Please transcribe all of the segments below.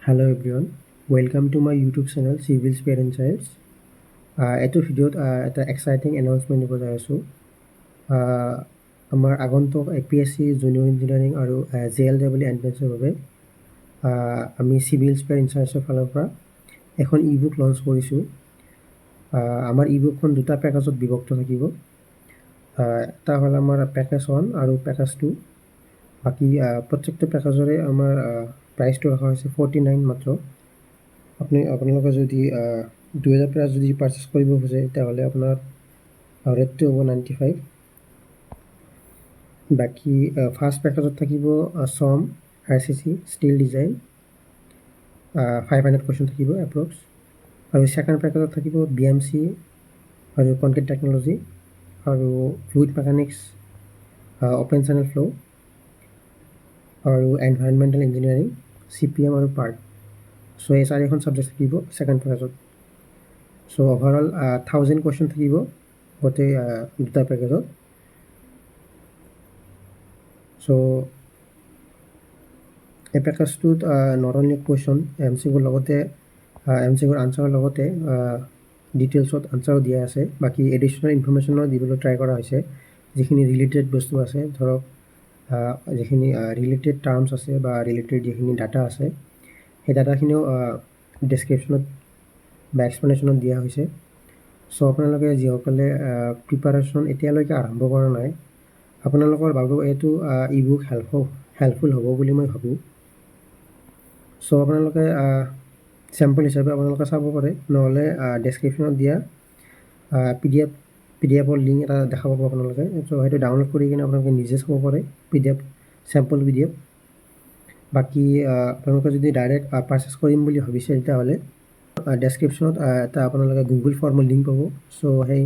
Hello everyone, welcome to my YouTube channel Civil Spare Insights. এইটো ভিডিঅ'ত এটা exciting announcement দিব যাই আছোঁ। আমাৰ আগন্তুক APSC জুনিয়ৰ ইঞ্জিনিয়াৰিং আৰু JLEE এণ্ট্ৰেন্সৰ বাবে আমি চিভিল স্পেয়াৰ ইনচাৰ্জৰ ফালৰ পৰা এখন ই বুক লঞ্চ কৰিছোঁ। আমাৰ ই বুকখন দুটা পেকেজত বিভক্ত থাকিব। এটা হ'ল আমাৰ পেকেজ 1 আৰু পেকেজ 2। বাকী প্ৰত্যেকটো পেকেজৰে আমাৰ প্ৰাইচটো ৰখা হৈছে 49 মাত্ৰ। আপোনালোকে যদি 2000 পৰা যদি পাৰ্চেছ কৰিব খোজে তেতিয়াহ'লে আপোনাৰ ৰেটটো হ'ব 95। বাকী ফাৰ্ষ্ট পেকেজত থাকিব চম RCC ষ্টিল ডিজাইন 500 কুৱেশ্যন থাকিব এপ্ৰক্স। আৰু ছেকেণ্ড পেকেজত থাকিব BMC আৰু কনক্ৰিট টেকন'লজি আৰু ফ্লুইড মেকানিক্স অপেন চেনেল ফ্ল' আৰু এনভাইৰনমেণ্টেল ইঞ্জিনিয়াৰিং CPM আৰু পাৰ্ট। চ' এই চাৰিখন ছাবজেক্ট থাকিব ছেকেণ্ড পেকেজত। চ' অভাৰঅল 1000 কুৱেশ্যন থাকিব গোটেই দুটা পেকেজত। চ' এই পেকেজটোত নট অনলি কুৱেশ্যন MCQৰ লগতে MCQৰ আনচাৰৰ লগতে ডিটেইলছত আনচাৰো দিয়া আছে। বাকী এডিশ্যনেল ইনফৰ্মেশ্যনো দিবলৈ ট্ৰাই কৰা হৈছে, যিখিনি ৰিলেটেড বস্তু আছে, ধৰক যিখিনি ৰিলেটেড টাৰ্মছ আছে বা ৰিলেটেড যিখিনি ডাটা আছে সেই ডাটাখিনিও ডেছক্ৰিপশ্যনত বা এক্সপ্লেনেশ্যনত দিয়া হৈছে। চ' আপোনালোকে যিসকলে প্ৰিপাৰেশ্যন এতিয়ালৈকে আৰম্ভ কৰা নাই, আপোনালোকৰ বাবেও এইটো ই বুক হেল্পফুল হ'ব বুলি মই ভাবোঁ। চ' আপোনালোকে চেম্পল হিচাপে আপোনালোকে চাব পাৰে, নহ'লে ডেছক্ৰিপশ্যনত দিয়া PDF লিংক এটা দেখা পাব আপোনালোকে। চ' সেইটো ডাউনলোড কৰি কিনে আপোনালোকে নিজে চাব পাৰে চেম্পল PDF। বাকী আপোনালোকে যদি ডাইৰেক্ট পাৰ্চেছ কৰিম বুলি ভাবিছে তেতিয়াহ'লে ডেছক্ৰিপশ্যনত এটা আপোনালোকে গুগল ফৰ্মৰ লিংক পাব। চ' সেই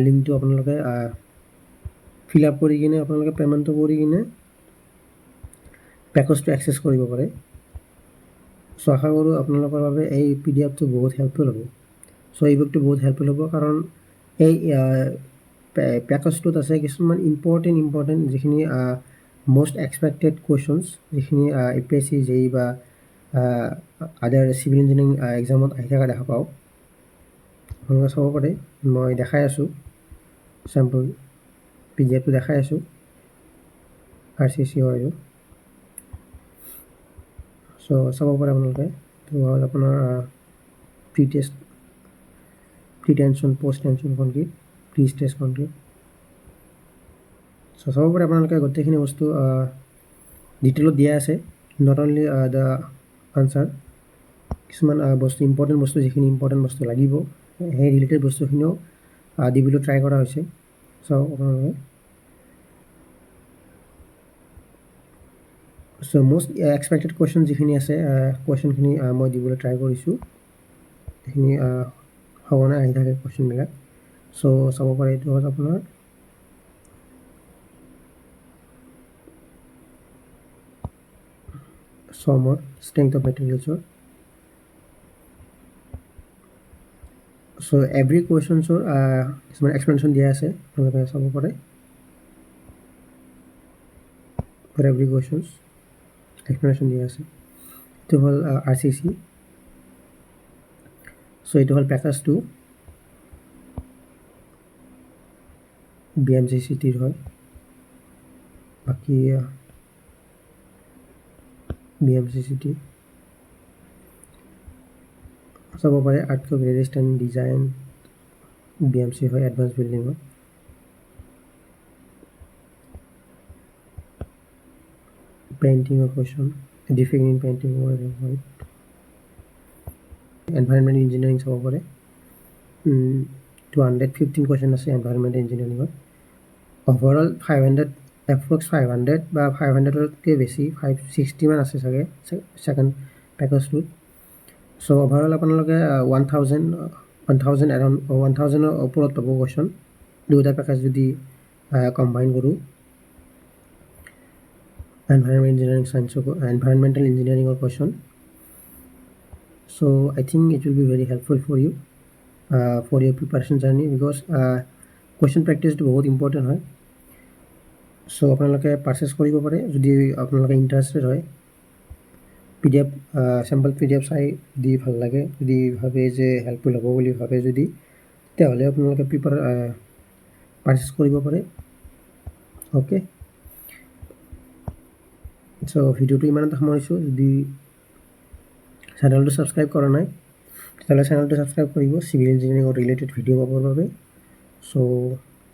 লিংকটো আপোনালোকে ফিল আপ কৰি কিনে আপোনালোকে পে'মেণ্টটো কৰি কিনে পেকেজটো এক্সেছ কৰিব পাৰে। চ' আশা কৰোঁ আপোনালোকৰ বাবে এই PDFটো বহুত হেল্পফুল হ'ব। চ' এই বুকটো বহুত হেল্পফুল হ'ব, কাৰণ এই পেকেজটোত আছে কিছুমান ইম্পৰ্টেণ্ট যিখিনি most expected questions, যিখিনি APSC JEE বা আদাৰ চিভিল ইঞ্জিনিয়াৰিং এক্সামত আহি থকা দেখা পাওঁ। আপোনালোকে চাব পাৰে, মই দেখাই আছোঁ চেম্পল PDFটো দেখাই আছোঁ। RCC হয় এইটো। চ' চাব পাৰে আপোনালোকে। এইটো হ'ল আপোনাৰ pre tension, post tension concrete, pre stress concrete. So' চাব পাৰে আপোনালোকে গোটেইখিনি বস্তু ডিটেইলত দিয়া আছে। নট অনলি দ্য আনচাৰ, কিছুমান বস্তু ইম্পৰ্টেণ্ট বস্তু, যিখিনি ইম্পৰ্টেণ্ট বস্তু লাগিব সেই ৰিলেটেড বস্তুখিনিও দিবলৈ ট্ৰাই কৰা হৈছে। চাওক আপোনালোকে। চ' মষ্ট এক্সপেক্টেড কুৱেশ্যন যিখিনি আছে, কুৱেশ্যনখিনি মই দিবলৈ ট্ৰাই কৰিছোঁ। সেইখিনি সঘনাই আহি থাকে কুৱেশ্যনবিলাক। চ' চাব পাৰে, এইটো হ'ল আপোনাৰ চমৰ ষ্ট্ৰেংথ অফ মেটেৰিয়েলছৰ। চ' এভৰি কুৱেশ্যনছৰ কিছুমান এক্সপ্লেনেশ্যন দিয়া আছে, আপোনালোকে চাব পাৰে। ফৰ এভৰি কুৱেশ্যনছ এক্সপ্লেনেশ্যন দিয়া আছে। এইটো হ'ল RCC। চ' এইটো হ'ল পেকেজ 2 BMCCTৰ হয়। বাকী BMCCT চাব পাৰে। আৰ্থকুৱেক ৰেজিষ্টেণ্ট ডিজাইন BMC হয়, এডভান্স বিল্ডিঙত। পেইণ্টিঙৰ কুৱেশ্যন, ডিফেক্ট ইন পেইণ্টিং হয়। এনভাইৰনমেণ্ট ইঞ্জিনিয়াৰিং চাব পাৰে। 215 কুৱেশ্যন আছে এনভাইৰনমেণ্ট ইঞ্জিনিয়াৰিঙত। অভাৰঅল 500 এপ্ৰক্স 500 বা 500তকৈ বেছি 560 মান আছে চাগে ছেকেণ্ড পেকেজটোত। চ' অভাৰঅল আপোনালোকে 1000ৰ ওপৰত পাব কুৱেশ্যন দুটা পেকেজ যদি কম্বাইন কৰোঁ। এনভাইৰনমেণ্টেল ইঞ্জিনিয়াৰিঙৰ question. So' I think it will be very helpful for you for your preparation journey, because question প্ৰেক্টিছটো বহুত ইম্পৰ্টেণ্ট হয়। চ' আপোনালোকে পাৰ্চেছ কৰিব পাৰে যদি আপোনালোকে ইণ্টাৰেষ্টেড হয়। PDF চেম্পল PDF চাই যদি ভাল লাগে, যদি ভাবে যে হেল্পফুল হ'ব বুলি ভাবে যদি, তেতিয়াহ'লে আপোনালোকে পাৰচেছ কৰিব পাৰে। অ'কে, চ' ভিডিঅ'টো ইমানতে সামৰিছোঁ। যদি চেনেলটো ছাবস্ক্ৰাইব কৰা নাই তেতিয়াহ'লে চেনেলটো ছাবস্ক্ৰাইব কৰিব চিভিল ইঞ্জিনিয়াৰিঙৰ ৰিলেটেড ভিডিঅ' পাবৰ বাবে। চ'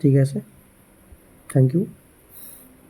ঠিক আছে, থেংক ইউ।